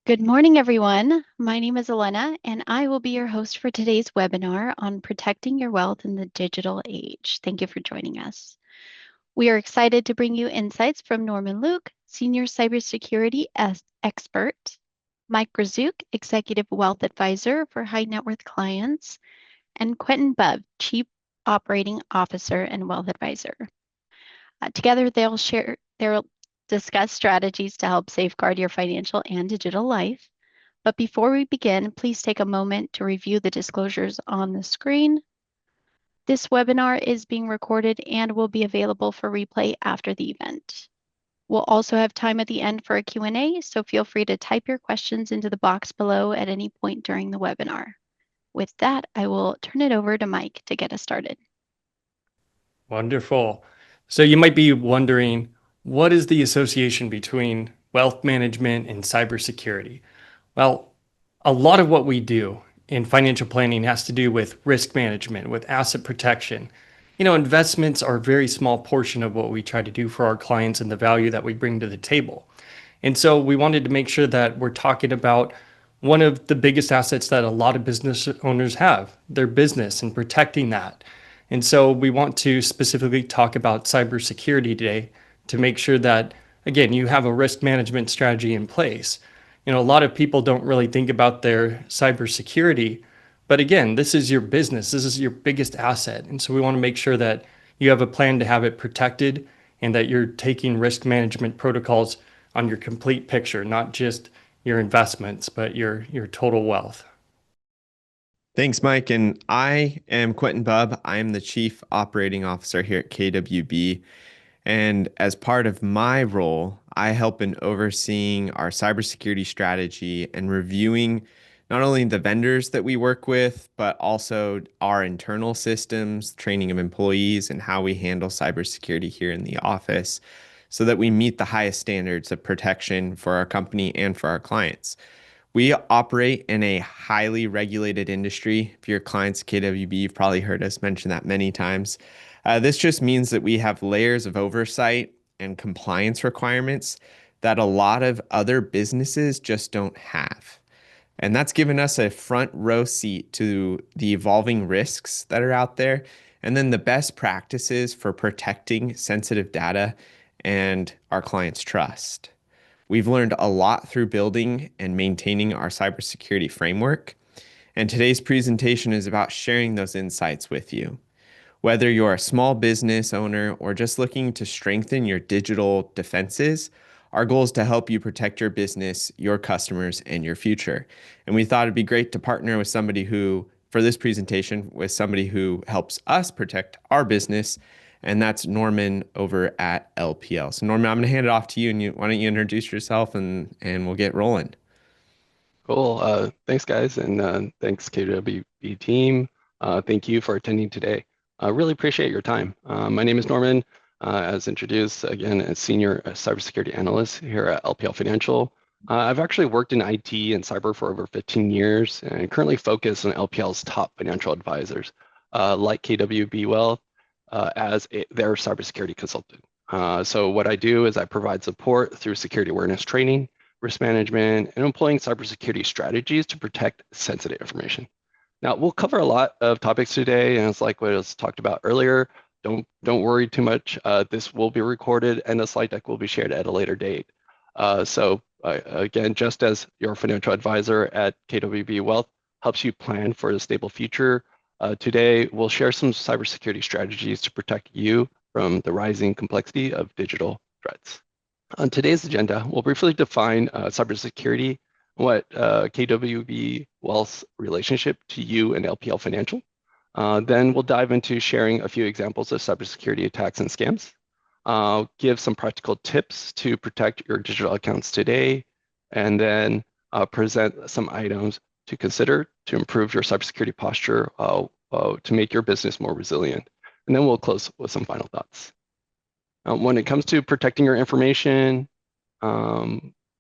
Good morning, everyone. My name is Elena, and I will be your host for today's webinar on protecting your wealth in the digital age. Thank you for joining us. We are excited to bring you insights from Norman Luc, Senior Cybersecurity Expert, Mike Razzouk, Executive Wealth Advisor for High Net Worth Clients, and Quentin Bubb, Chief Operating Officer and Wealth Advisor. Together, they'll discuss strategies to help safeguard your financial and digital life. But before we begin, please take a moment to review the disclosures on the screen. This webinar is being recorded and will be available for replay after the event. We'll also have time at the end for a Q&A, so feel free to type your questions into the box below at any point during the webinar. With that, I will turn it over to Mike to get us started. Wonderful. So you might be wondering, what is the association between wealth management and cybersecurity? Well, a lot of what we do in financial planning has to do with risk management, with asset protection. Investments are a very small portion of what we try to do for our clients and the value that we bring to the table. And so we wanted to make sure that we're talking about one of the biggest assets that a lot of business owners have, their business, and protecting that. And so we want to specifically talk about cybersecurity today to make sure that, again, you have a risk management strategy in place. A lot of people don't really think about their cybersecurity, but again, this is your business. This is your biggest asset. And so we want to make sure that you have a plan to have it protected and that you're taking risk management protocols on your complete picture, not just your investments, but your total wealth. Thanks, Mike. And I am Quentin Bubb. I am the Chief Operating Officer here at KWB. And as part of my role, I help in overseeing our cybersecurity strategy and reviewing not only the vendors that we work with, but also our internal systems, training of employees, and how we handle cybersecurity here in the office so that we meet the highest standards of protection for our company and for our clients. We operate in a highly regulated industry. If your clients KWB, you've probably heard us mention that many times. This just means that we have layers of oversight and compliance requirements that a lot of other businesses just don't have. And that's given us a front row seat to the evolving risks that are out there, and then the best practices for protecting sensitive data and our clients' trust. We've learned a lot through building and maintaining our cybersecurity framework, and today's presentation is about sharing those insights with you. Whether you're a small business owner or just looking to strengthen your digital defenses, our goal is to help you protect your business, your customers, and your future. And we thought it'd be great to partner with somebody who, for this presentation, with somebody who helps us protect our business, and that's Norman over at LPL. So Norman, I'm going to hand it off to you, and why don't you introduce yourself and we'll get rolling. Cool. Thanks, guys, and thanks, KWB team. Thank you for attending today. I really appreciate your time. My name is Norman, as introduced, again, as Senior Cybersecurity Analyst here at LPL Financial. I've actually worked in IT and cyber for over 15 years and currently focus on LPL's top financial advisors, like KWB Wealth, as their cybersecurity consultant. So what I do is I provide support through security awareness training, risk management, and employing cybersecurity strategies to protect sensitive information. Now, we'll cover a lot of topics today, and it's like what was talked about earlier. Don't worry too much. This will be recorded, and the slide deck will be shared at a later date. Again, just as your financial advisor at KWB Wealth helps you plan for a stable future, today we'll share some cybersecurity strategies to protect you from the rising complexity of digital threats. On today's agenda, we'll briefly define cybersecurity, what KWB Wealth's relationship to you and LPL Financial. Then we'll dive into sharing a few examples of cybersecurity attacks and scams. Give some practical tips to protect your digital accounts today, and then present some items to consider to improve your cybersecurity posture to make your business more resilient. And then we'll close with some final thoughts. When it comes to protecting your information,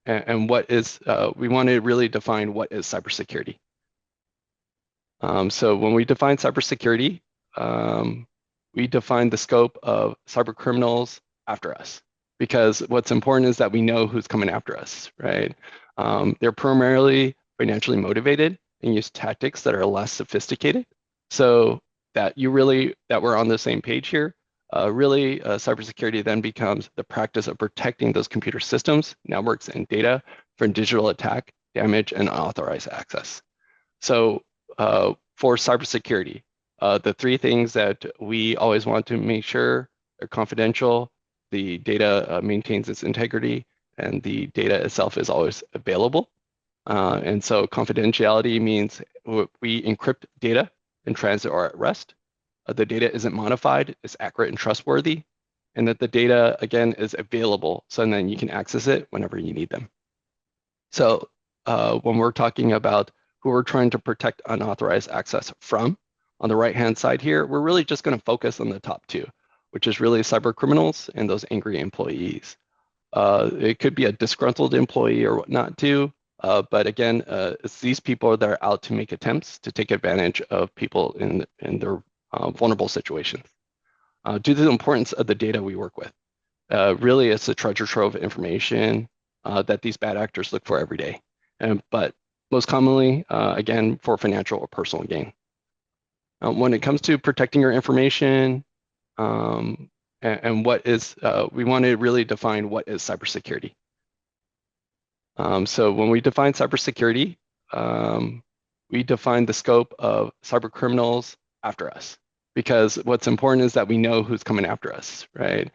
and what is, we want to really define what is cybersecurity. So when we define cybersecurity, we define the scope of cyber criminals after us. because what's important is that we know who's coming after us, right? They're primarily financially motivated and use tactics that are less sophisticated. So that we're on the same page here. Cybersecurity then becomes the practice of protecting those computer systems, networks, and data from digital attack, damage, and unauthorized access. So for cybersecurity, the three things that we always want to make sure are confidential, the data maintains its integrity, and the data itself is always available. And so confidentiality means we encrypt data in transit or at rest. The data isn't modified, it's accurate and trustworthy, and that the data, again, is available, so then you can access it whenever you need them. So when we're talking about who we're trying to protect unauthorized access from, on the right-hand side here, we're really just going to focus on the top two, which is really cyber criminals and those angry employees. It could be a disgruntled employee or whatnot too, but again, it's these people that are out to make attempts to take advantage of people in their vulnerable situations. Due to the importance of the data we work with, really it's a treasure trove of information that these bad actors look for every day, but most commonly, again, for financial or personal gain. When it comes to protecting your information, and what is, we want to really define what is cybersecurity. So when we define cybersecurity, we define the scope of cyber criminals after us, because what's important is that we know who's coming after us, right?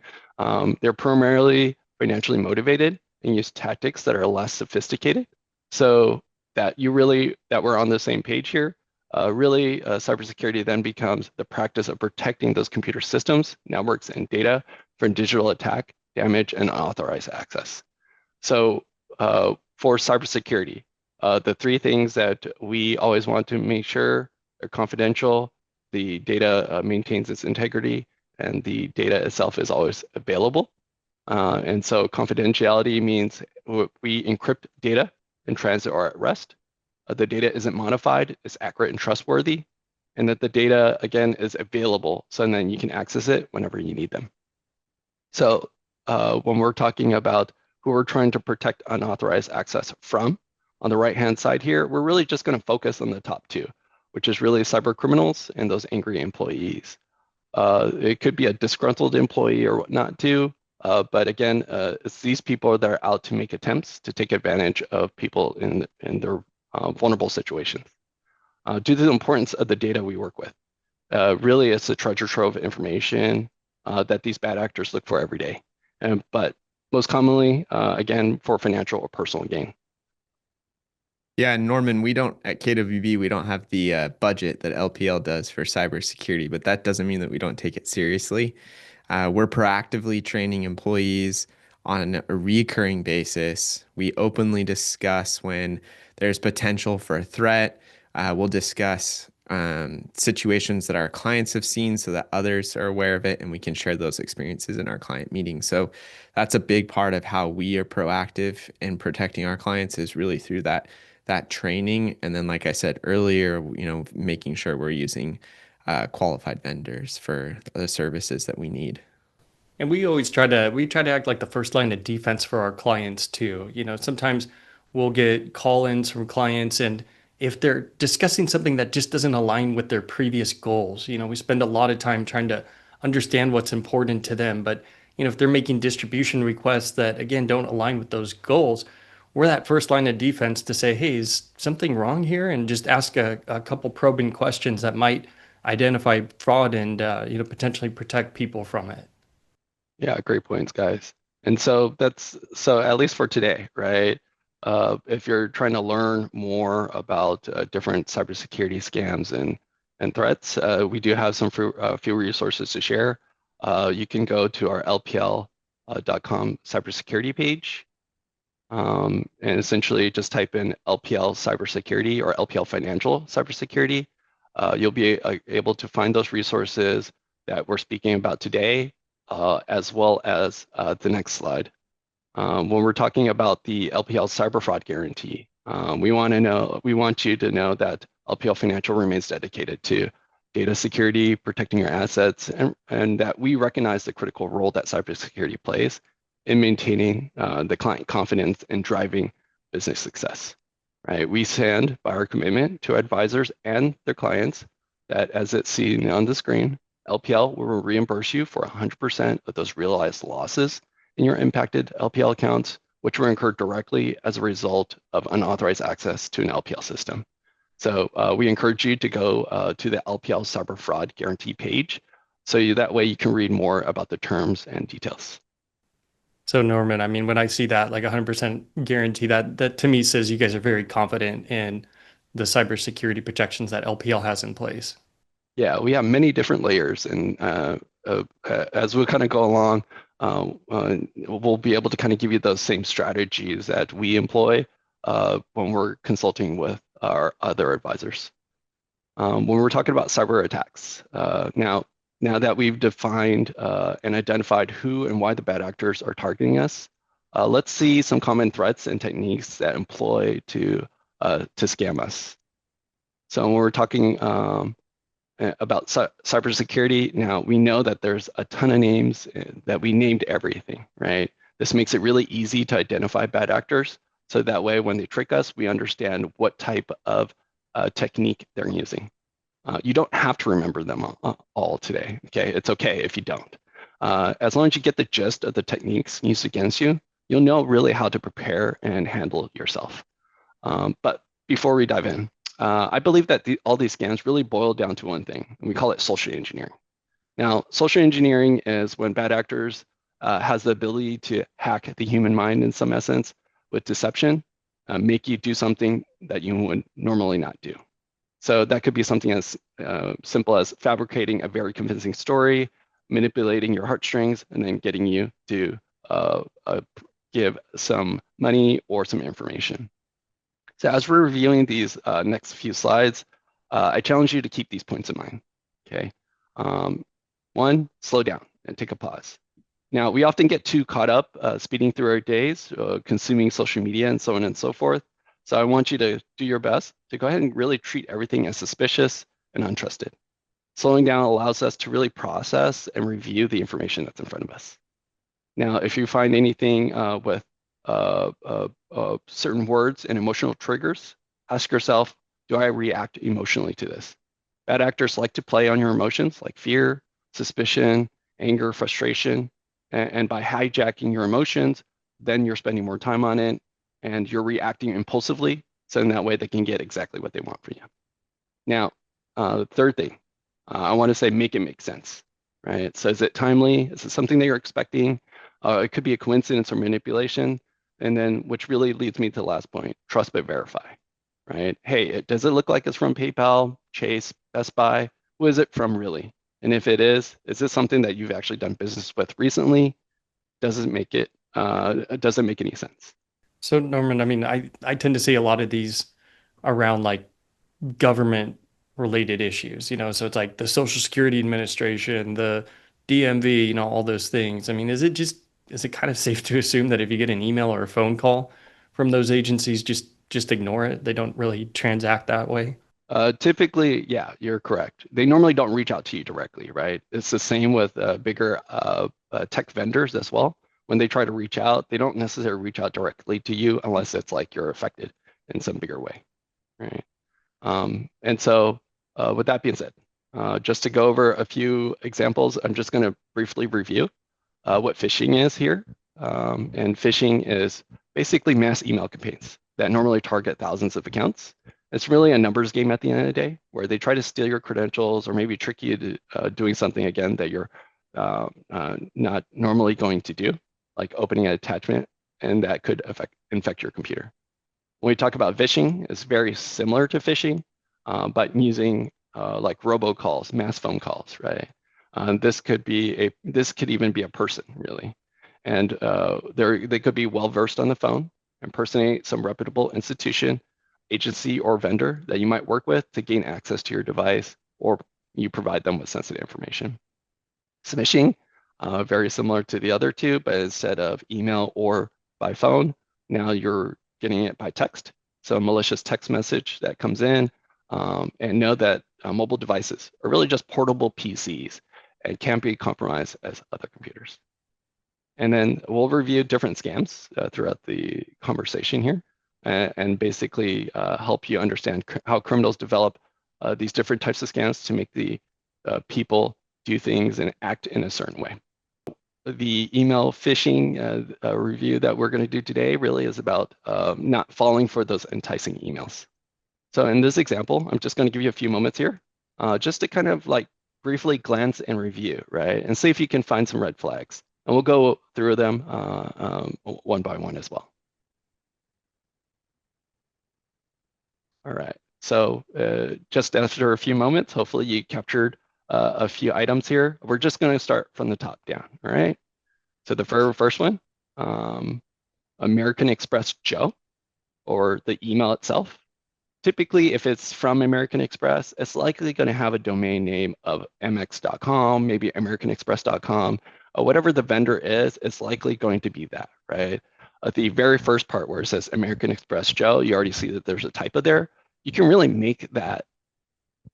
They're primarily financially motivated and use tactics that are less sophisticated. So that we're on the same page here. Cybersecurity then becomes the practice of protecting those computer systems, networks, and data from digital attack, damage, and unauthorized access. So for cybersecurity, the three things that we always want to make sure are confidential, the data maintains its integrity, and the data itself is always available. And so confidentiality means we encrypt data in transit or at rest. The data isn't modified, it's accurate and trustworthy, and that the data, again, is available, so then you can access it whenever you need them. So when we're talking about who we're trying to protect unauthorized access from, on the right-hand side here, we're really just going to focus on the top two, which is really cyber criminals and those angry employees. It could be a disgruntled employee or whatnot too, but again, it's these people that are out to make attempts to take advantage of people in their vulnerable situations. Due to the importance of the data we work with, really it's a treasure trove of information that these bad actors look for every day, but most commonly, again, for financial or personal gain. Yeah, Norman, we don't at KWB, we don't have the budget that LPL does for cybersecurity, but that doesn't mean that we don't take it seriously. We're proactively training employees on a recurring basis. We openly discuss when there's potential for a threat. We'll discuss situations that our clients have seen so that others are aware of it, and we can share those experiences in our client meetings. So that's a big part of how we are proactive in protecting our clients, is really through that training. And then, like I said earlier, making sure we're using qualified vendors for the services that we need. And we try to act like the first line of defense for our clients too. Sometimes we'll get call-ins from clients, and if they're discussing something that just doesn't align with their previous goals, we spend a lot of time trying to understand what's important to them. But if they're making distribution requests that again don't align with those goals, we're that first line of defense to say, hey, is something wrong here? And just ask a couple probing questions that might identify fraud and potentially protect people from it. Yeah, great points, guys. And so at least for today, right? If you're trying to learn more about different cybersecurity scams and threats, we do have some few resources to share. You can go to our LPL.com cybersecurity page, and essentially just type in LPL Cybersecurity or LPL Financial Cybersecurity. You'll be able to find those resources that we're speaking about today, as well as the next slide. When we're talking about the LPL Cyber Fraud Guarantee, we want you to know that LPL Financial remains dedicated to data security, protecting your assets, and that we recognize the critical role that cybersecurity plays in maintaining the client confidence and driving business success. Right? We stand by our commitment to advisors and their clients that, as it's seen on the screen, LPL will reimburse you for 100% of those realized losses in your impacted LPL accounts, which were incurred directly as a result of unauthorized access to an LPL system. So we encourage you to go to the LPL Cyber Fraud Guarantee page, so that way you can read more about the terms and details. So Norman, I mean, when I see that like 100% guarantee, that to me says you guys are very confident in the cybersecurity protections that LPL has in place. Yeah, we have many different layers, and as we kind of go along, we'll be able to kind of give you those same strategies that we employ when we're consulting with our other advisors. When we're talking about cyber attacks, now that we've defined and identified who and why the bad actors are targeting us, let's see some common threats and techniques that employ to scam us. So when we're talking about cybersecurity, now we know that there's a ton of names that we named everything, right? This makes it really easy to identify bad actors. So that way, when they trick us, we understand what type of technique they're using. You don't have to remember them all today, okay? It's okay if you don't. As long as you get the gist of the techniques used against you, you'll know really how to prepare and handle yourself. But before we dive in, I believe that all these scams really boil down to one thing, and we call it social engineering. Now, social engineering is when bad actors has the ability to hack the human mind in some essence with deception, make you do something that you would normally not do. So that could be something as simple as fabricating a very convincing story, manipulating your heartstrings, and then getting you to give some money or some information. So as we're reviewing these next few slides, I challenge you to keep these points in mind, okay? One, slow down and take a pause. Now, we often get too caught up speeding through our days, consuming social media and so on and so forth. So I want you to do your best to go ahead and really treat everything as suspicious and untrusted. Slowing down allows us to really process and review the information that's in front of us. Now, if you find anything with certain words and emotional triggers, ask yourself, do I react emotionally to this? Bad actors like to play on your emotions like fear, suspicion, anger, frustration, and by hijacking your emotions, then you're spending more time on it and you're reacting impulsively, so in that way they can get exactly what they want from you. Now, the third thing, I want to say make it make sense, right? So is it timely? Is it something that you're expecting? It could be a coincidence or manipulation. And then, which really leads me to the last point, trust but verify, right? Hey, does it look like it's from PayPal, Chase, Best Buy? Who is it from really? And if it is this something that you've actually done business with recently? Doesn't make any sense. So Norman, I mean, I tend to see a lot of these around like government related issues, so it's like the Social Security Administration, the DMV, all those things. I mean, is it kind of safe to assume that if you get an email or a phone call from those agencies, just ignore it? They don't really transact that way? Typically, yeah, you're correct. They normally don't reach out to you directly, right? It's the same with bigger tech vendors as well. When they try to reach out, they don't necessarily reach out directly to you unless it's like you're affected in some bigger way, right? And so with that being said, just to go over a few examples, I'm just going to briefly review what phishing is here. And phishing is basically mass email campaigns that normally target thousands of accounts. It's really a numbers game at the end of the day, where they try to steal your credentials or maybe trick you to doing something again that you're not normally going to do, like opening an attachment, and that could infect your computer. When we talk about phishing, it's very similar to phishing, but using like robocalls, mass phone calls, right? This could even be a person, really, and they could be well versed on the phone, impersonate some reputable institution, agency, or vendor that you might work with to gain access to your device, or you provide them with sensitive information. Smishing, very similar to the other two, but instead of email or by phone, now you're getting it by text. So a malicious text message that comes in, and know that mobile devices are really just portable PCs and can't be compromised as other computers. And then we'll review different scams throughout the conversation here, and basically help you understand how criminals develop these different types of scams to make the people do things and act in a certain way. The email phishing review that we're going to do today really is about not falling for those enticing emails. So in this example, I'm just going to give you a few moments here just to kind of like briefly glance and review, right? And see if you can find some red flags. And we'll go through them one by one as well. All right, so just after a few moments, hopefully you captured a few items here. We're just going to start from the top down, all right? So the first one, American Express Joe, or the email itself. Typically, if it's from American Express, it's likely going to have a domain name of mx.com, maybe americanexpress.com, whatever the vendor is, it's likely going to be that, right? At the very first part where it says American Express Joe, you already see that there's a typo there. You can really make that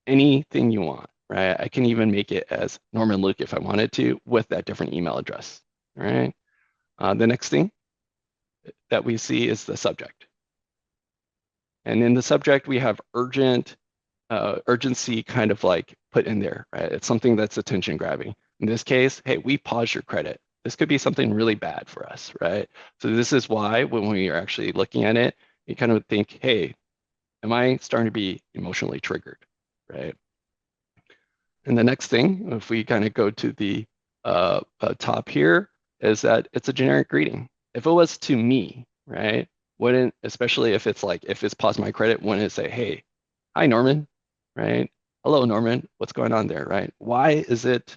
anything you want, right? I can even make it as Norman Luc if I wanted to with that different email address, all right? The next thing that we see is the subject. And in the subject, we have urgency kind of like put in there, right? It's something that's attention grabbing. In this case, hey, we paused your credit. This could be something really bad for us, right? So this is why when we are actually looking at it, you kind of think, hey, am I starting to be emotionally triggered, right? And the next thing, if we kind of go to the top here, is that it's a generic greeting. If it was to me, right, wouldn't, especially if it's like, if it's pause my credit, wouldn't it say, hey, hi, Norman, right? Hello, Norman, what's going on there, right? Why is it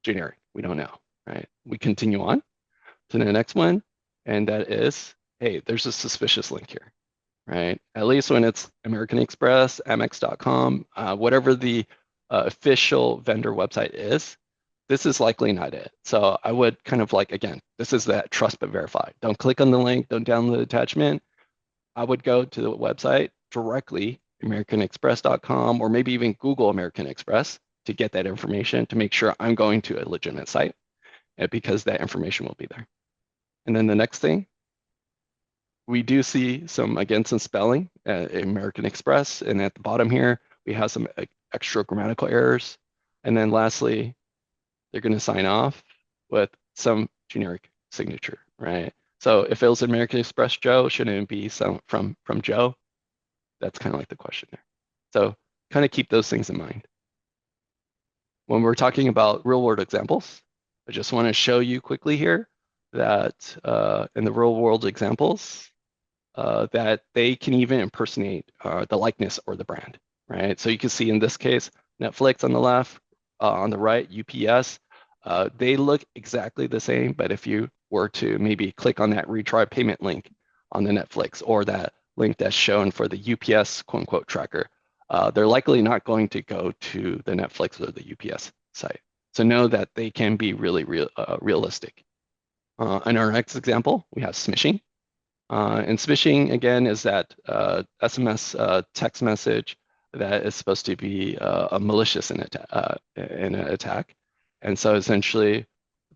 generic? We don't know, right? We continue on to the next one, and that is, hey, there's a suspicious link here, right? At least when it's American Express, mx.com, whatever the official vendor website is, this is likely not it. So I would kind of like, again, this is that trust but verify. Don't click on the link, don't download the attachment. I would go to the website directly, americanexpress.com, or maybe even Google American Express to get that information to make sure I'm going to a legitimate site, because that information will be there. And then the next thing, we do see some, again, some spelling at American Express. And at the bottom here, we have some extra grammatical errors. And then lastly, they're going to sign off with some generic signature, right? So if it was American Express Joe, shouldn't it be some from Joe? That's kind of like the question there. So kind of keep those things in mind. When we're talking about real world examples, I just want to show you quickly here that in the real world examples, that they can even impersonate the likeness or the brand, right? So you can see in this case, Netflix on the left, on the right, UPS, they look exactly the same, but if you were to maybe click on that retry payment link on the Netflix, or that link that's shown for the UPS quote unquote tracker, they're likely not going to go to the Netflix or the UPS site. So know that they can be really realistic. In our next example, we have smishing. And smishing, again, is that SMS text message that is supposed to be a malicious in an attack. And so essentially,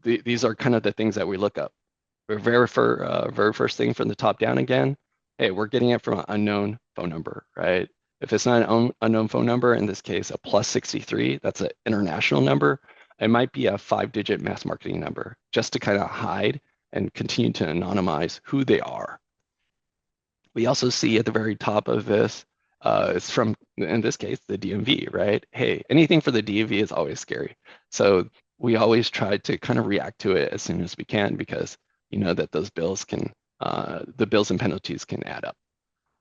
these are kind of the things that we look up. Very first thing from the top down again, hey, we're getting it from an unknown phone number, right? If it's not an unknown phone number, in this case, a +63, that's an international number. It might be a 5-digit mass marketing number, just to kind of hide and continue to anonymize who they are. We also see at the very top of this, it's from, in this case, the DMV, right? Hey, anything for the DMV is always scary. So we always try to kind of react to it as soon as we can, because you know that those bills can, the bills and penalties can add up.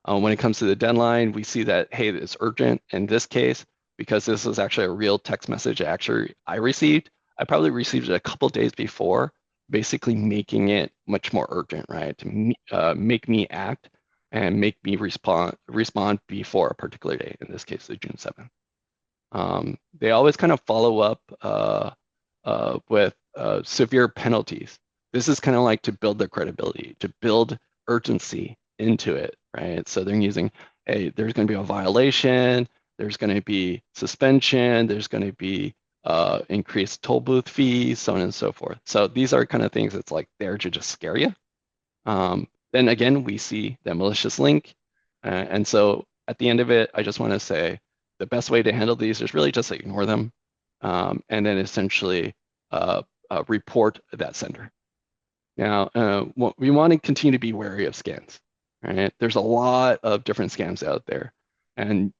When it comes to the deadline, we see that, hey, it's urgent. In this case, because this is actually a real text message I received, I probably received it a couple days before, basically making it much more urgent, right? To make me act and make me respond before a particular day, in this case, the June 7th. They always kind of follow up with severe penalties. This is kind of like to build their credibility, to build urgency into it, right? So they're using, hey, there's going to be a violation, there's going to be suspension, there's going to be increased toll booth fees, so on and so forth. So these are kind of things that's like there to just scare you. Then again, we see that malicious link. And so at the end of it, I just want to say the best way to handle these is really just ignore them, and then essentially report that sender. Now, we want to continue to be wary of scams. Right? There's a lot of different scams out there, and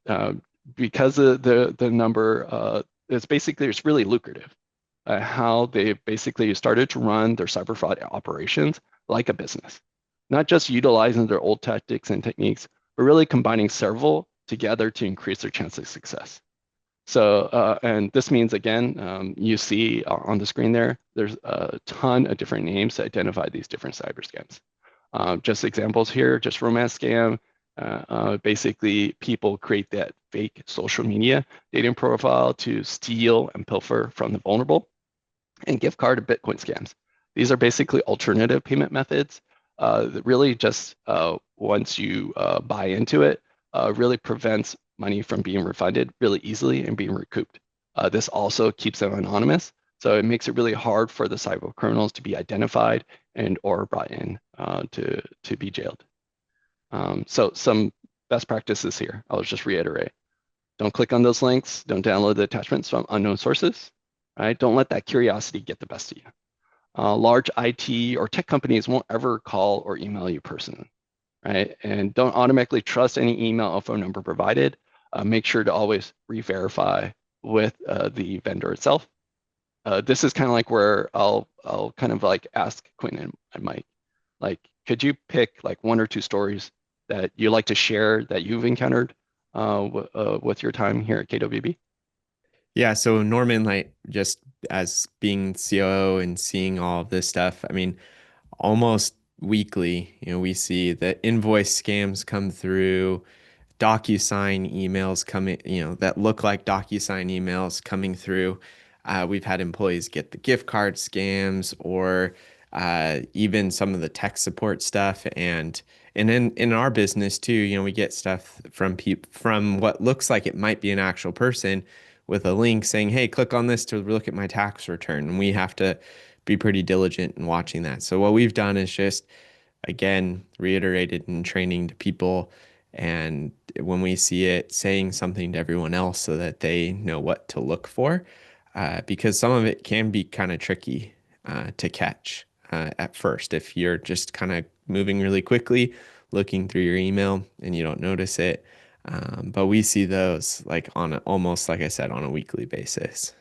because of the number, it's really lucrative. How they basically started to run their cyber fraud operations like a business, not just utilizing their old tactics and techniques, but really combining several together to increase their chance of success. So, and this means, again, you see on the screen there's a ton of different names to identify these different cyber scams. Just examples here, just romance scam. Basically, people create that fake social media dating profile to steal and pilfer from the vulnerable, and gift card and Bitcoin scams. These are basically alternative payment methods that really just, once you buy into it, really prevents money from being refunded really easily and being recouped. This also keeps them anonymous, so it makes it really hard for the cyber criminals to be identified and or brought in to be jailed. So some best practices here, I'll just reiterate. Don't click on those links. Don't download the attachments from unknown sources. Right? Don't let that curiosity get the best of you. Large IT or tech companies won't ever call or email you personally. Right? And don't automatically trust any email or phone number provided. Make sure to always re-verify with the vendor itself. This is kind of like where I'll kind of like ask Quentin and Mike, like, could you pick like one or two stories that you like to share that you've encountered with your time here at KWB? Yeah, so Norman, like just as being COO and seeing all of this stuff, I mean, almost weekly, we see the invoice scams come through, DocuSign emails coming, that look like DocuSign emails coming through. We've had employees get the gift card scams or even some of the tech support stuff. And in our business too, we get stuff from people from what looks like it might be an actual person with a link saying, hey, click on this to look at my tax return. And we have to be pretty diligent in watching that. So what we've done is just, again, reiterated in training to people. And when we see it, saying something to everyone else so that they know what to look for, because some of it can be kind of tricky to catch at first. If you're just kind of moving really quickly, looking through your email and you don't notice it. But we see those like almost like I said, on a weekly basis.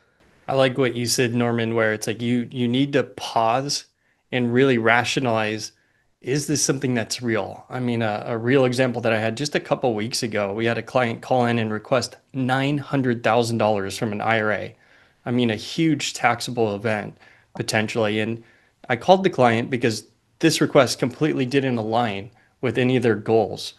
I like what you said, Norman, where it's like you need to pause and really rationalize, is this something that's real? I mean, a real example that I had just a couple weeks ago, we had a client call in and request $900,000 from an IRA. I mean, a huge taxable event potentially. And I called the client because this request completely didn't align with any of their goals.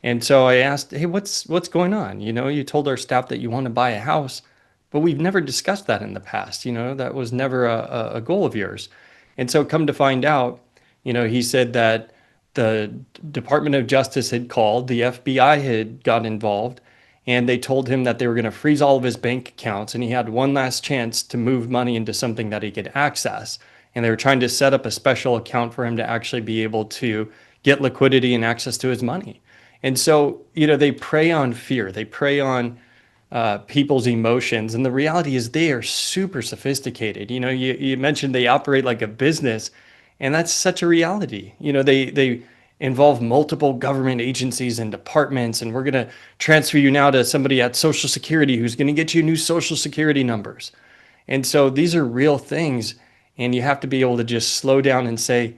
And so I asked, hey, what's going on? You told our staff that you want to buy a house, but we've never discussed that in the past. That was never a goal of yours. And so come to find out, he said that the Department of Justice had called, the FBI had got involved, and they told him that they were going to freeze all of his bank accounts, and he had one last chance to move money into something that he could access. And they were trying to set up a special account for him to actually be able to get liquidity and access to his money. And so, they prey on fear. They prey on people's emotions. And the reality is they are super sophisticated. You mentioned they operate like a business, and that's such a reality. They involve multiple government agencies and departments, and we're going to transfer you now to somebody at Social Security who's going to get you new Social Security numbers. And so these are real things, and you have to be able to just slow down and say,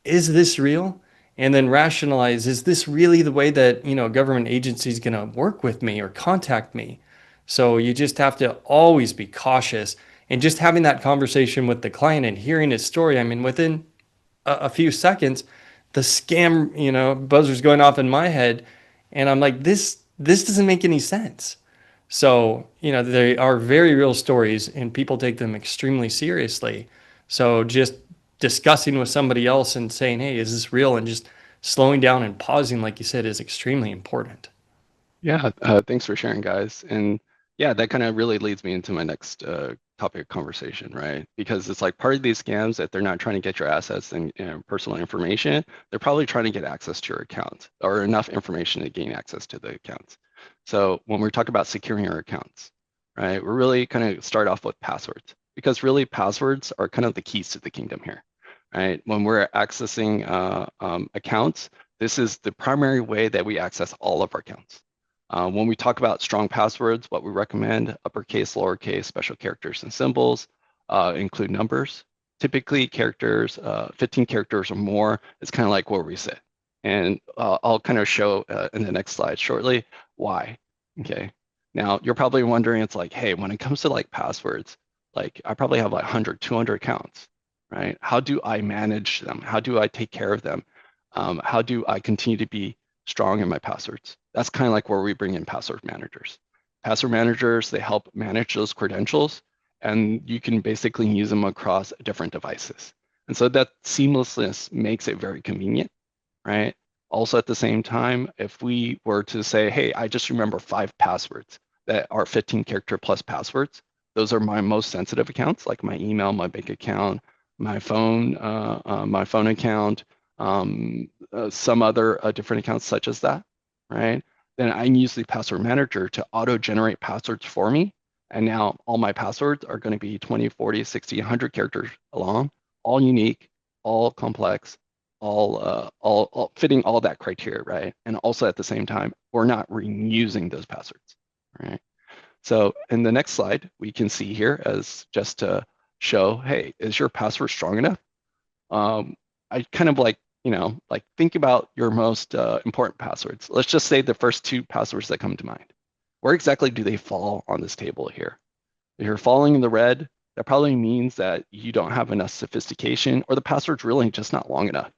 is this real? And then rationalize, is this really the way that, a government agency is going to work with me or contact me? So you just have to always be cautious, and just having that conversation with the client and hearing his story. I mean, within a few seconds, the scam, buzzer's going off in my head, and I'm like, this doesn't make any sense. So, they are very real stories and people take them extremely seriously. So just discussing with somebody else and saying, hey, is this real? And just slowing down and pausing, like you said, is extremely important. Yeah, thanks for sharing, guys. And Yeah, that kind of really leads me into my next topic of conversation, right? Because it's like part of these scams that they're not trying to get your assets and personal information. They're probably trying to get access to your account or enough information to gain access to the accounts. So when we're talking about securing your accounts, right, we're really kind of start off with passwords because really passwords are kind of the keys to the kingdom here, right? When we're accessing accounts, this is the primary way that we access all of our accounts. When we talk about strong passwords, what we recommend, uppercase, lowercase, special characters, and symbols, include numbers. Typically characters, 15 characters or more is kind of like where we sit. And I'll kind of show in the next slide shortly why, okay? Now, you're probably wondering, it's like, hey, when it comes to like passwords, like I probably have like 100, 200 accounts, right? How do I manage them? How do I take care of them? How do I continue to be strong in my passwords? That's kind of like where we bring in password managers. Password managers, they help manage those credentials, and you can basically use them across different devices. And so that seamlessness makes it very convenient, right? Also at the same time, if we were to say, hey, I just remember 5 passwords that are 15 character plus passwords, those are my most sensitive accounts, like my email, my bank account, my phone account, some other different accounts such as that, right? Then I can use the password manager to auto-generate passwords for me. And now all my passwords are going to be 20, 40, 60, 100 characters long, all unique, all complex, all fitting all that criteria, right? And also at the same time, we're not reusing those passwords, right? So in the next slide, we can see here as just to show, hey, is your password strong enough? I kind of like, like think about your most important passwords. Let's just say the first 2 passwords that come to mind. Where exactly do they fall on this table here? If you're falling in the red, that probably means that you don't have enough sophistication or the password's really just not long enough.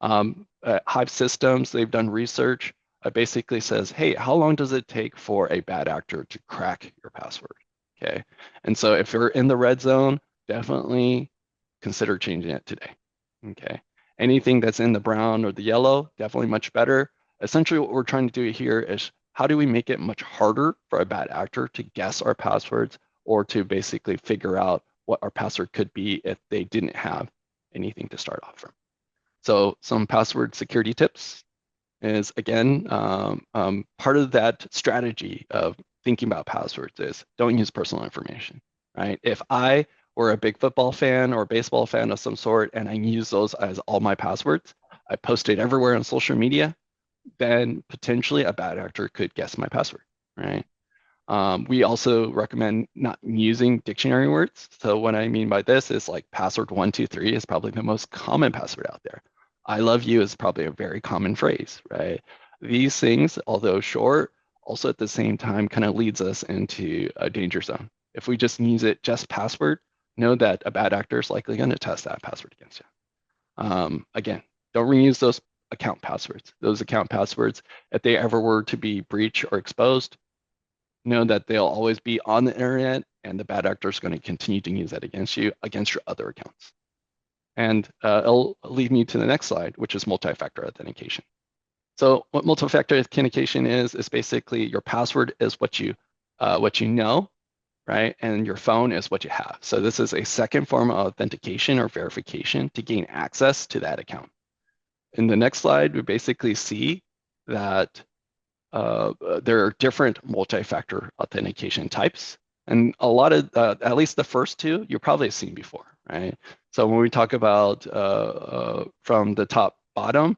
Hive Systems, they've done research. Basically says, hey, how long does it take for a bad actor to crack your password? Okay, and so if you're in the red zone, definitely consider changing it today. Okay, anything that's in the brown or the yellow, definitely much better. Essentially, what we're trying to do here is how do we make it much harder for a bad actor to guess our passwords or to basically figure out what our password could be if they didn't have anything to start off from. So some password security tips is, again, part of that strategy of thinking about passwords is don't use personal information, right? If I were a big football fan or baseball fan of some sort and I use those as all my passwords, I post it everywhere on social media, then potentially a bad actor could guess my password, right? We also recommend not using dictionary words. So what I mean by this is like password 123 is probably the most common password out there. I love you is probably a very common phrase, right? These things, although short, also at the same time kind of leads us into a danger zone. If we just use it just password, know that a bad actor is likely going to test that password against you. Again, don't reuse those account passwords. Those account passwords, if they ever were to be breached or exposed, know that they'll always be on the internet and the bad actor is going to continue to use that against you, against your other accounts. And it'll lead me to the next slide, which is multi-factor authentication. So what multi-factor authentication is basically your password is what you know, right? And your phone is what you have. So this is a second form of authentication or verification to gain access to that account. In the next slide, we basically see that there are different multi-factor authentication types. And a lot of, at least the first 2, you've probably seen before, right? So when we talk about from the top bottom,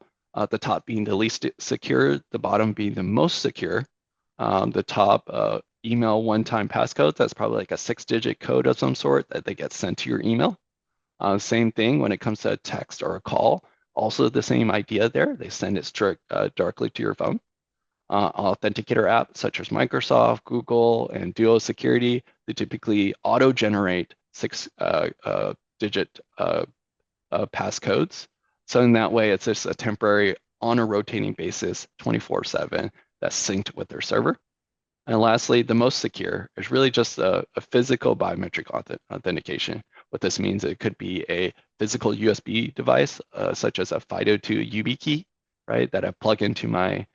the top being the least secure, the bottom being the most secure, the top email one-time passcode, that's probably like a 6-digit code of some sort that they get sent to your email. Same thing when it comes to a text or a call, also the same idea there. They send it directly to your phone. Authenticator apps such as Microsoft, Google, and Duo Security, they typically auto-generate 6-digit passcodes. So in that way, it's just a temporary, on a rotating basis, 24/7, that's synced with their server. And lastly, the most secure is really just a physical biometric authentication. What this means, it could be a physical USB device, such as a FIDO2 YubiKey, right, that I plug into my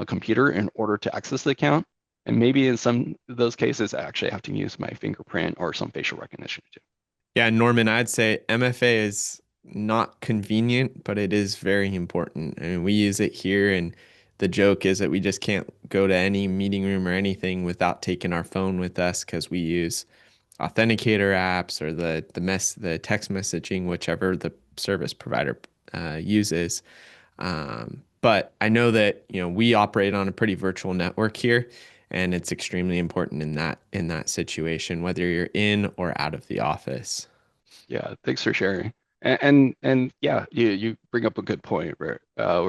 computer in order to access the account. And maybe in some of those cases, I actually have to use my fingerprint or some facial recognition too. Yeah, Norman, I'd say MFA is not convenient, but it is very important. And we use it here, and the joke is that we just can't go to any meeting room or anything without taking our phone with us because we use authenticator apps or the text messaging, whichever the service provider uses. But I know that we operate on a pretty virtual network here, and it's extremely important in that situation, whether you're in or out of the office. Yeah, thanks for sharing. And yeah, you bring up a good point where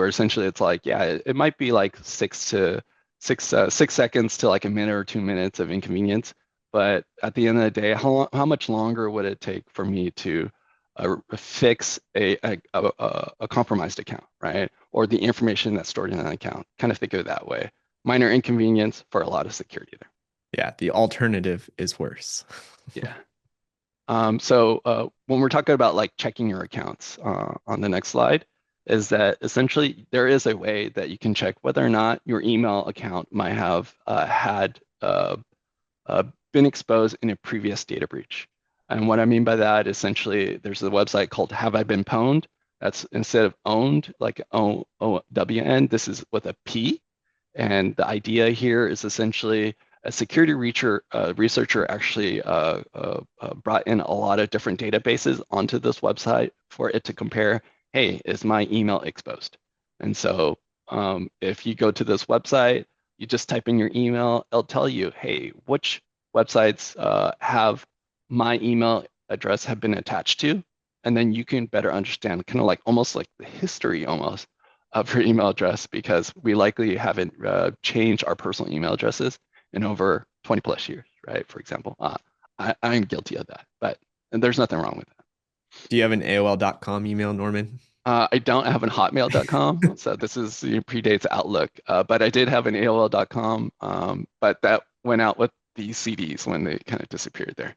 essentially it's like, yeah, it might be like 6 seconds to like a minute or 2 minutes of inconvenience, but at the end of the day, how much longer would it take for me to fix a compromised account, right? Or the information that's stored in an account? Kind of think of it that way. Minor inconvenience for a lot of security there. Yeah, the alternative is worse. Yeah. So when we're talking about like checking your accounts on the next slide, is that essentially there is a way that you can check whether or not your email account might have had been exposed in a previous data breach. And what I mean by that, essentially, there's a website called Have I Been Pwned? That's instead of owned, like O-W-N, this is with a P. And the idea here is essentially a security researcher actually brought in a lot of different databases onto this website for it to compare, hey, is my email exposed? And so if you go to this website, you just type in your email, it'll tell you, hey, which websites have my email address have been attached to, and then you can better understand kind of like almost like the history almost of your email address, because we likely haven't changed our personal email addresses in over 20 plus years, right? For example, I'm guilty of that, but there's nothing wrong with that. Do you have an AOL.com email, Norman? I don't have an hotmail.com, so this is predates Outlook, but I did have an AOL.com, but that went out with these CDs when they kind of disappeared there.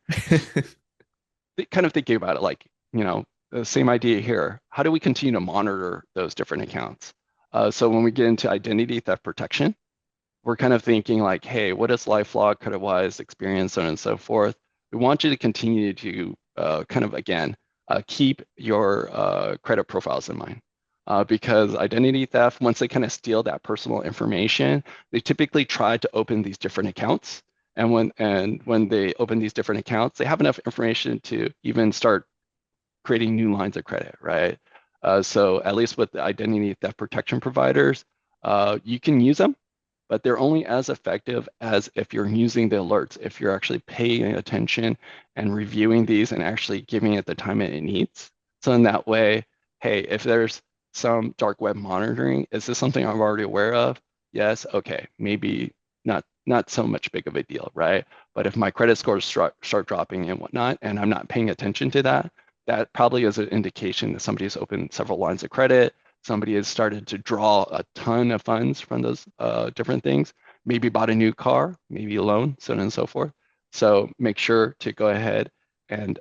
Kind of thinking about it like, the same idea here. How do we continue to monitor those different accounts? So when we get into identity theft protection, we're kind of thinking like, hey, what is LifeLock, CreditWise, Experience, so on and so forth. We want you to continue to kind of, again, keep your credit profiles in mind. Because identity theft, once they kind of steal that personal information, they typically try to open these different accounts. And when they open these different accounts, they have enough information to even start creating new lines of credit, right? So at least with the identity theft protection providers, you can use them, but they're only as effective as if you're using the alerts, if you're actually paying attention and reviewing these and actually giving it the time it needs. So in that way, hey, if there's some dark web monitoring, is this something I'm already aware of? Yes, okay, maybe not so much big of a deal, right? But if my credit scores start dropping and whatnot, and I'm not paying attention to that, that probably is an indication that somebody has opened several lines of credit, somebody has started to draw a ton of funds from those different things, maybe bought a new car, maybe a loan, so on and so forth. So make sure to go ahead and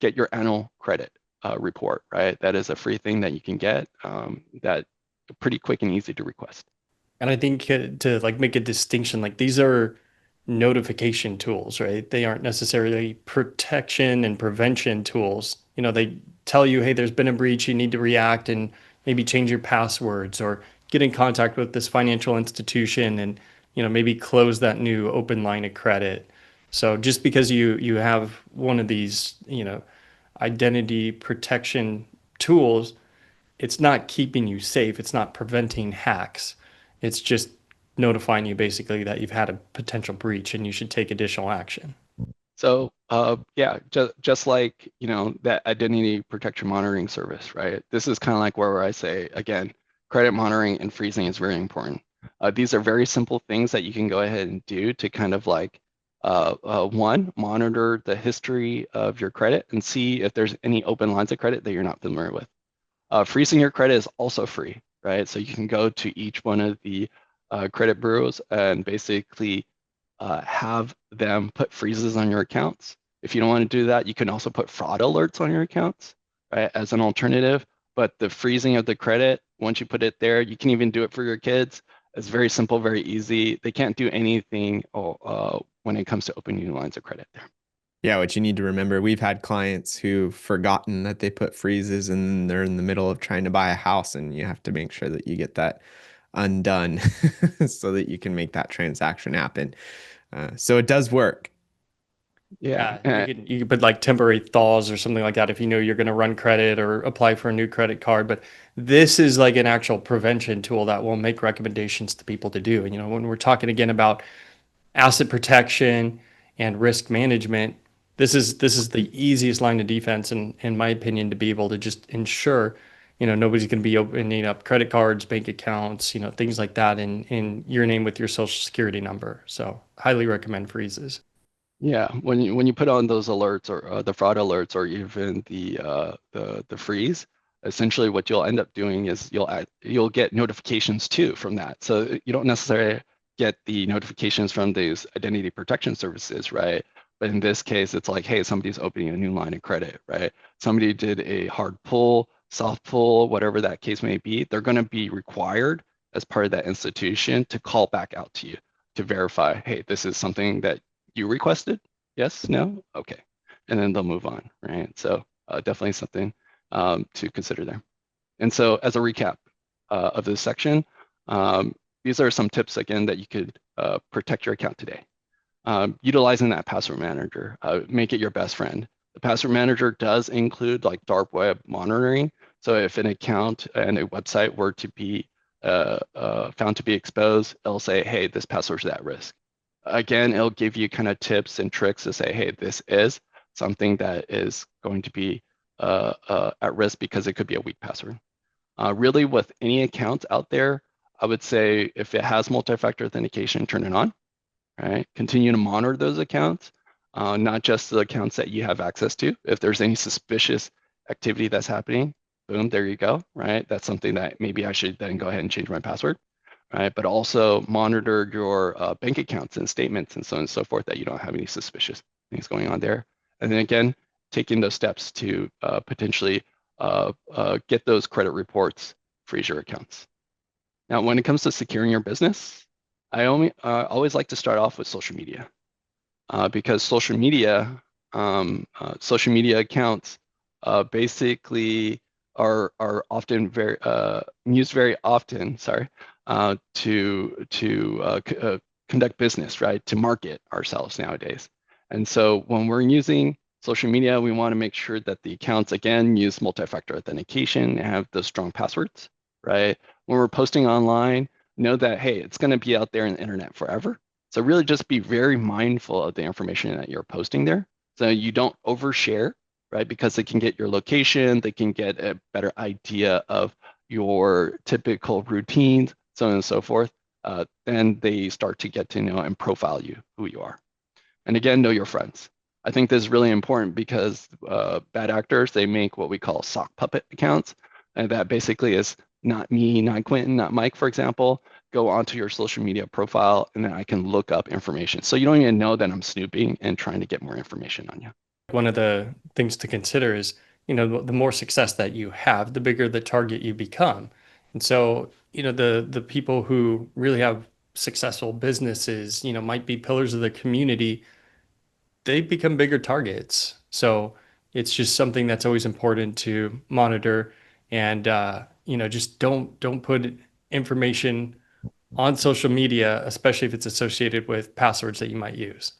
get your annual credit report, right? That is a free thing that you can get that pretty quick and easy to request. And I think to like make a distinction, like these are notification tools, right? They aren't necessarily protection and prevention tools. They tell you, hey, there's been a breach, you need to react and maybe change your passwords or get in contact with this financial institution and, maybe close that new open line of credit. So just because you have one of these, identity protection tools, it's not keeping you safe. It's not preventing hacks. It's just notifying you basically that you've had a potential breach and you should take additional action. So yeah, just like that identity protection monitoring service, right? This is kind of like where I say again, credit monitoring and freezing is very important. These are very simple things that you can go ahead and do to kind of like one, monitor the history of your credit and see if there's any open lines of credit that you're not familiar with. Freezing your credit is also free, right? So you can go to each one of the credit bureaus and basically have them put freezes on your accounts. If you don't want to do that, you can also put fraud alerts on your accounts, right, as an alternative. But the freezing of the credit, once you put it there, you can even do it for your kids. It's very simple, very easy. They can't do anything when it comes to opening new lines of credit there. Yeah, what you need to remember, we've had clients who've forgotten that they put freezes and they're in the middle of trying to buy a house, and you have to make sure that you get that undone so that you can make that transaction happen. So it does work. Yeah. You could put like temporary thaws or something like that if you know you're going to run credit or apply for a new credit card. But this is like an actual prevention tool that will make recommendations to people to do. And, when we're talking again about asset protection and risk management, this is the easiest line of defense, in my opinion, to be able to just ensure, nobody's going to be opening up credit cards, bank accounts, things like that in your name with your social security number. So highly recommend freezes. Yeah, when you put on those alerts or the fraud alerts or even the freeze, essentially what you'll end up doing is you'll get notifications too from that. So you don't necessarily get the notifications from these identity protection services, right? But in this case, it's like, hey, somebody's opening a new line of credit, right? Somebody did a hard pull, soft pull, whatever that case may be. They're going to be required as part of that institution to call back out to you to verify, hey, this is something that you requested? Yes, no? Okay. And then they'll move on, right? So definitely something to consider there. And so as a recap of this section, these are some tips, again, that you could protect your account today. Utilizing that password manager, make it your best friend. The password manager does include like dark web monitoring. So if an account and a website were to be found to be exposed, it'll say, hey, this password's at risk. Again, it'll give you kind of tips and tricks to say, hey, this is something that is going to be at risk because it could be a weak password. Really, with any account out there, I would say if it has multi-factor authentication, turn it on, right? Continue to monitor those accounts, not just the accounts that you have access to. If there's any suspicious activity that's happening, boom, there you go, right? That's something that maybe I should then go ahead and change my password. Right, but also monitor your bank accounts and statements and so on and so forth that you don't have any suspicious things going on there. And then again, taking those steps to potentially get those credit reports, freeze your accounts. Now, when it comes to securing your business, I always like to start off with social media because social media accounts basically are often very used very often. Sorry, to conduct business, right? To market ourselves nowadays. And so when we're using social media, we want to make sure that the accounts, again, use multi-factor authentication and have those strong passwords, right? When we're posting online, know that, hey, it's going to be out there in the internet forever. So really just be very mindful of the information that you're posting there. So you don't overshare, right? Because they can get your location, they can get a better idea of your typical routines, so on and so forth. Then they start to get to know and profile you, who you are. And again, know your friends. I think this is really important because bad actors, they make what we call sock puppet accounts. And that basically is not me, not Quentin, not Mike, for example. Go onto your social media profile and then I can look up information. So you don't even know that I'm snooping and trying to get more information on you. One of the things to consider is, the more success that you have, the bigger the target you become. And so, the people who really have successful businesses, might be pillars of the community, they become bigger targets. So it's just something that's always important to monitor and, just don't put information on social media, especially if it's associated with passwords that you might use.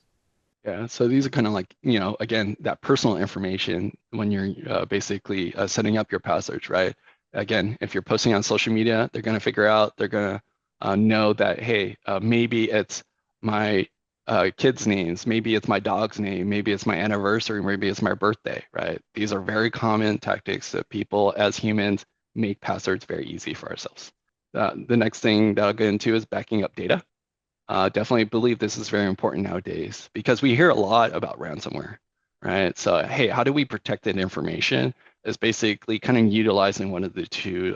Yeah, so these are kind of like, again, that personal information when you're basically setting up your passwords, right? Again, if you're posting on social media, they're going to figure out, they're going to know that, hey, maybe it's my kids' names, maybe it's my dog's name, maybe it's my anniversary, maybe it's my birthday, right? These are very common tactics that people as humans make passwords very easy for ourselves. The next thing that I'll get into is backing up data. Definitely believe this is very important nowadays because we hear a lot about ransomware, right? So, hey, how do we protect that information? Is basically kind of utilizing one of the two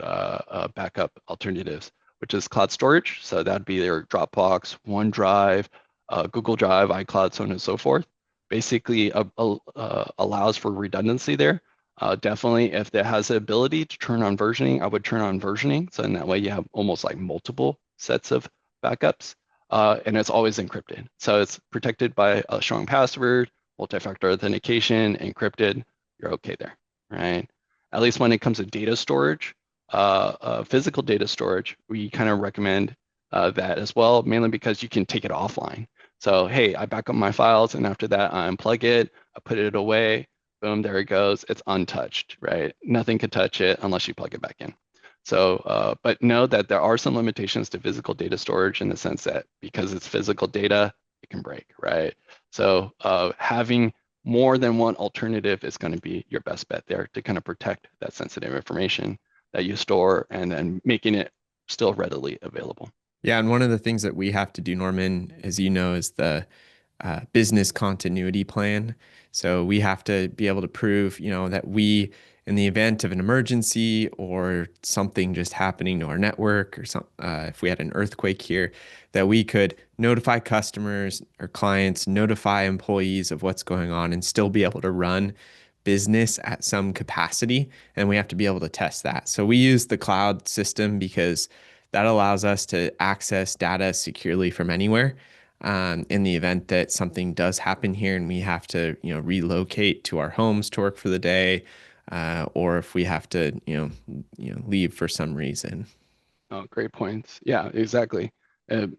backup alternatives, which is cloud storage. So that'd be their Dropbox, OneDrive, Google Drive, iCloud, so on and so forth. Basically allows for redundancy there. Definitely, if it has the ability to turn on versioning, I would turn on versioning. So in that way, you have almost like multiple sets of backups, and it's always encrypted. So it's protected by a strong password, multi-factor authentication, encrypted. You're okay there, right? At least when it comes to data storage, physical data storage, we kind of recommend that as well, mainly because you can take it offline. So, hey, I back up my files, and after that, I unplug it, I put it away, boom, there it goes. It's untouched, right? Nothing could touch it unless you plug it back in. So, but know that there are some limitations to physical data storage in the sense that because it's physical data, it can break, right? So having more than one alternative is going to be your best bet there to kind of protect that sensitive information that you store and then making it still readily available. Yeah, and one of the things that we have to do, Norman, as you know, is the business continuity plan. So we have to be able to prove, that we, in the event of an emergency or something just happening to our network or if we had an earthquake here, that we could notify customers or clients, notify employees of what's going on and still be able to run business at some capacity. And we have to be able to test that. So we use the cloud system because that allows us to access data securely from anywhere. In the event that something does happen here and we have to, relocate to our homes to work for the day, or if we have to, leave for some reason. Oh, great points. Yeah, exactly.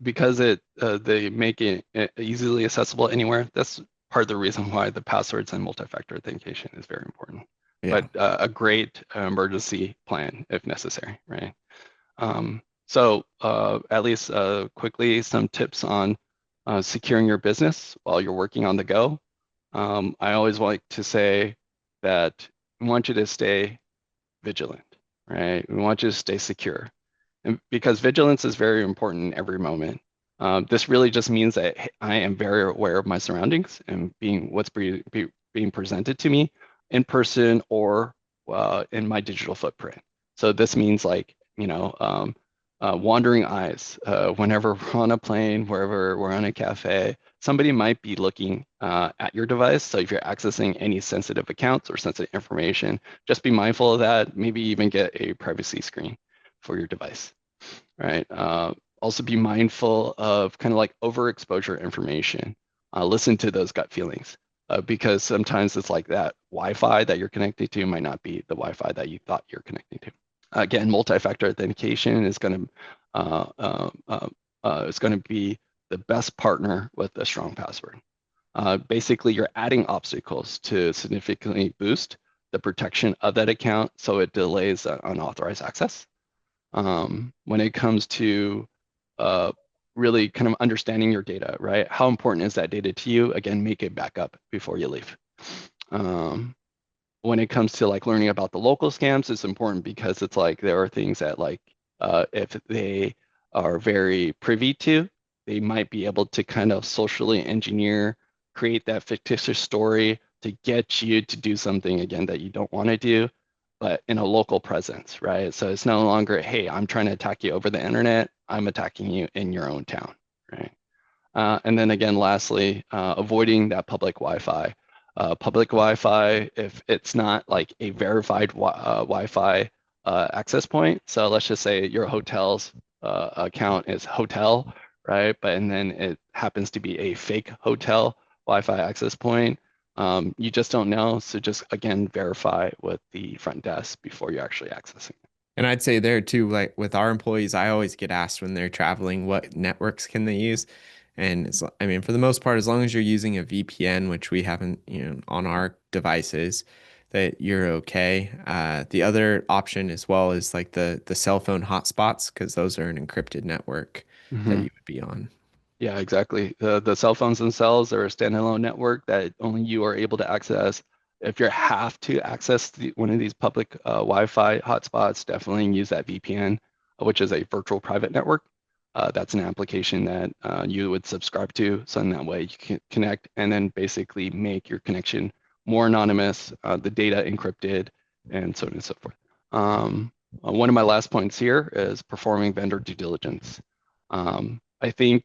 Because they make it easily accessible anywhere. That's part of the reason why the passwords and multi-factor authentication is very important. Yeah. But a great emergency plan if necessary, right? So at least quickly, some tips on securing your business while you're working on the go. I always like to say that we want you to stay vigilant, right? We want you to stay secure. And because vigilance is very important in every moment. This really just means that I am very aware of my surroundings and what's being presented to me in person or in my digital footprint. So this means like, wandering eyes. Whenever we're on a plane, wherever we're on a cafe, somebody might be looking at your device. So if you're accessing any sensitive accounts or sensitive information, just be mindful of that. Maybe even get a privacy screen for your device, right? Also be mindful of kind of like overexposure information. Listen to those gut feelings because sometimes it's like that Wi-Fi that you're connected to might not be the Wi-Fi that you thought you're connecting to. Again, multi-factor authentication is going to be the best partner with a strong password. Basically, you're adding obstacles to significantly boost the protection of that account so it delays unauthorized access. When it comes to really kind of understanding your data, right? How important is that data to you? Again, make it back up before you leave. When it comes to like learning about the local scams, it's important because it's like there are things that like if they are very privy to, they might be able to kind of socially engineer, create that fictitious story to get you to do something again that you don't want to do, but in a local presence, right? So it's no longer, hey, I'm trying to attack you over the internet. I'm attacking you in your own town, right? And then again, lastly, avoiding that public Wi-Fi. Public Wi-Fi, if it's not like a verified Wi-Fi access point. So let's just say your hotel's account is hotel, right? And then it happens to be a fake hotel Wi-Fi access point. You just don't know. So just again, verify with the front desk before you're actually accessing it. And I'd say there too, like with our employees, I always get asked when they're traveling, what networks can they use? And I mean, for the most part, as long as you're using a VPN, which we haven't, on our devices, that you're okay. The other option as well is like the cell phone hotspots, because those are an encrypted network that you would be on. Yeah, exactly. The cell phones themselves are a standalone network that only you are able to access. If you have to access one of these public Wi-Fi hotspots, definitely use that VPN, which is a virtual private network. That's an application that you would subscribe to, so in that way you can connect and then basically make your connection more anonymous, the data encrypted, and so on and so forth. One of my last points here is performing vendor due diligence. I think,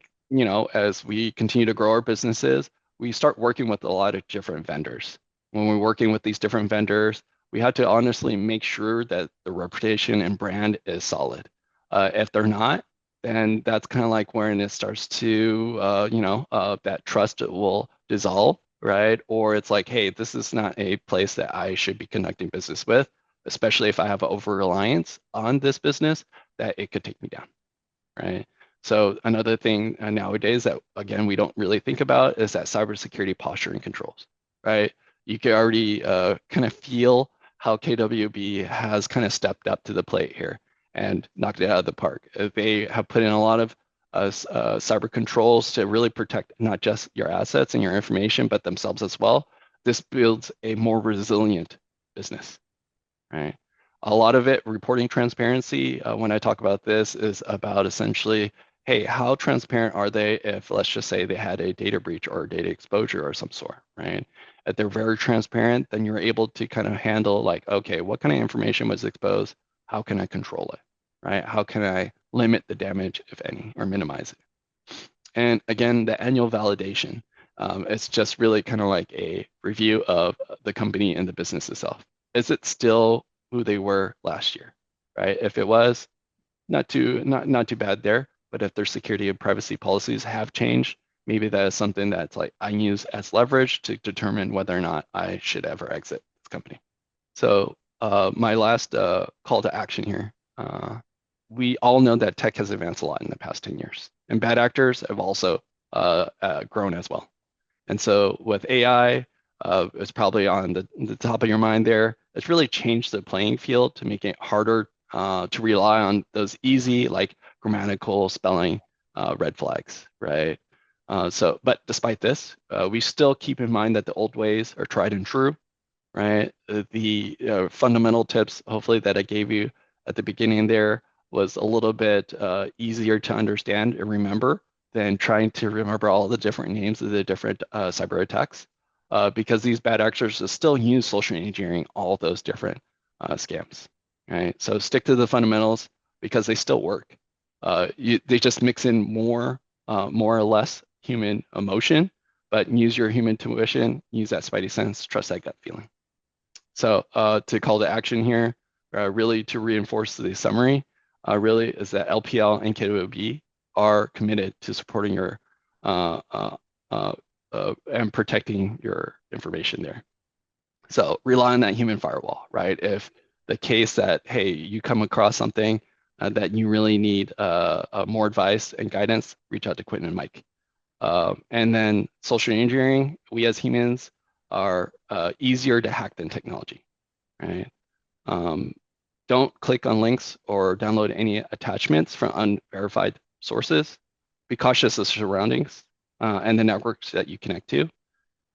as we continue to grow our businesses, we start working with a lot of different vendors. When we're working with these different vendors, we have to honestly make sure that the reputation and brand is solid. If they're not, then that's kind of like when it starts to, that trust will dissolve, right? Or it's like, hey, this is not a place that I should be conducting business with, especially if I have over-reliance on this business, that it could take me down, right? So another thing nowadays that, again, we don't really think about is that cybersecurity posture and controls, right? You can already kind of feel how KWB has kind of stepped up to the plate here and knocked it out of the park. They have put in a lot of cyber controls to really protect not just your assets and your information, but themselves as well. This builds a more resilient business, right? A lot of it, reporting transparency, when I talk about this, is about essentially, hey, how transparent are they if, let's just say, they had a data breach or a data exposure or some sort, right? If they're very transparent, then you're able to kind of handle like, okay, what kind of information was exposed? How can I control it, right? How can I limit the damage, if any, or minimize it? And again, the annual validation, it's just really kind of like a review of the company and the business itself. Is it still who they were last year, right? If it was, not too bad there. But if their security and privacy policies have changed, maybe that is something that's like I use as leverage to determine whether or not I should ever exit this company. So my last call to action here. We all know that tech has advanced a lot in the past 10 years, and bad actors have also grown as well. And so with AI, it's probably on the top of your mind there. It's really changed the playing field to make it harder to rely on those easy, like grammatical spelling red flags, right? But despite this, we still keep in mind that the old ways are tried and true, right? The fundamental tips, hopefully, that I gave you at the beginning there was a little bit easier to understand and remember than trying to remember all the different names of the different cyber attacks, because these bad actors still use social engineering, all those different scams, right? So stick to the fundamentals because they still work. They just mix in more or less human emotion, but use your human intuition, use that spidey sense, trust that gut feeling. So to call to action here, really to reinforce the summary, really is that LPL and KWB are committed to supporting your and protecting your information there. So rely on that human firewall, right? If the case that, hey, you come across something that you really need more advice and guidance, reach out to Quentin and Mike. And then social engineering, we as humans are easier to hack than technology, right? Don't click on links or download any attachments from unverified sources. Be cautious of surroundings and the networks that you connect to.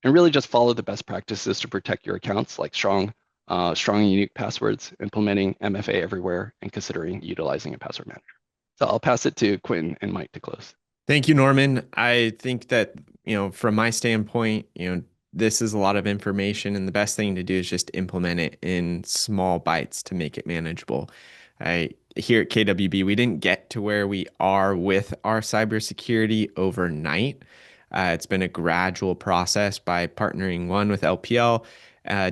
And really just follow the best practices to protect your accounts, like strong and unique passwords, implementing MFA everywhere, and considering utilizing a password manager. So I'll pass it to Quentin and Mike to close. Thank you, Norman. I think that, from my standpoint, this is a lot of information, and the best thing to do is just implement it in small bites to make it manageable. Here at KWB, we didn't get to where we are with our cybersecurity overnight. It's been a gradual process by partnering, one, with LPL,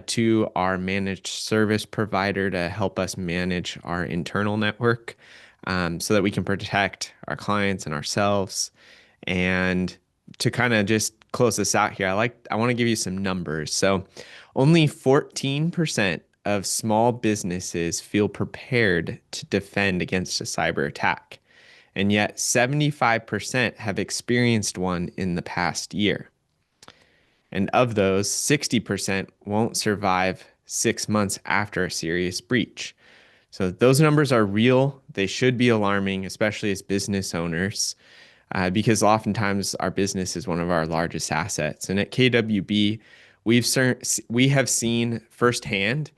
to our managed service provider to help us manage our internal network, so that we can protect our clients and ourselves. And to kind of just close this out here, I want to give you some numbers. So only 14% of small businesses feel prepared to defend against a cyber attack. And yet 75% have experienced one in the past year. And of those, 60% won't survive 6 months after a serious breach. So those numbers are real. They should be alarming, especially as business owners, because oftentimes our business is one of our largest assets. And at KWB, we have seen firsthand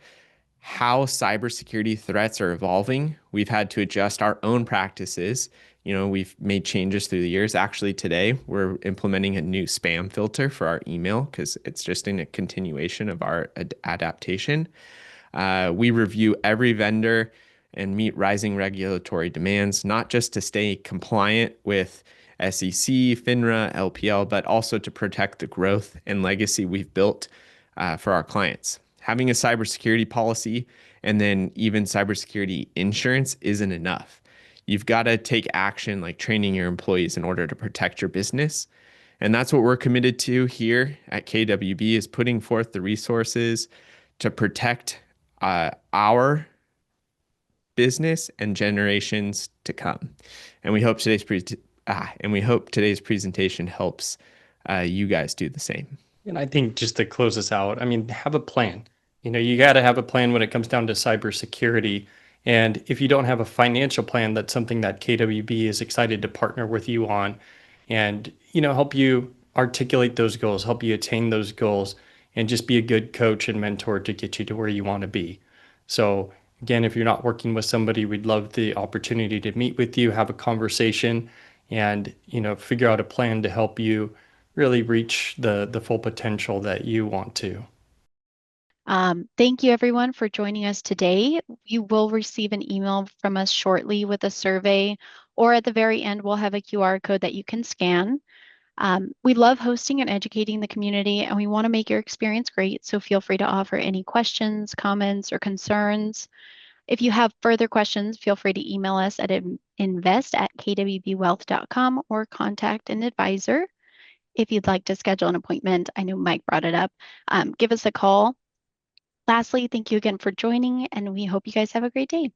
how cybersecurity threats are evolving. We've had to adjust our own practices. We've made changes through the years. Actually, today, we're implementing a new spam filter for our email because it's just in a continuation of our adaptation. We review every vendor and meet rising regulatory demands, not just to stay compliant with SEC, FINRA, LPL, but also to protect the growth and legacy we've built for our clients. Having a cybersecurity policy and then even cybersecurity insurance isn't enough. you've got to take action like training your employees in order to protect your business. And that's what we're committed to here at KWB is putting forth the resources to protect our business and generations to come. And we hope today's presentation helps you guys do the same. And I think just to close this out, I mean, have a plan. You got to have a plan when it comes down to cybersecurity. And if you don't have a financial plan, that's something that KWB is excited to partner with you on and, help you articulate those goals, help you attain those goals, and just be a good coach and mentor to get you to where you want to be. So, again, if you're not working with somebody, we'd love the opportunity to meet with you, have a conversation, and, figure out a plan to help you really reach the full potential that you want to. Thank you everyone for joining us today. You will receive an email from us shortly with a survey, or at the very end, we'll have a QR code that you can scan. We love hosting and educating the community, and we want to make your experience great. So feel free to offer any questions, comments, or concerns. If you have further questions, feel free to email us at invest@kwbwealth.com or contact an advisor. If you'd like to schedule an appointment, I know Mike brought it up, give us a call. Lastly, thank you again for joining, and we hope you guys have a great day.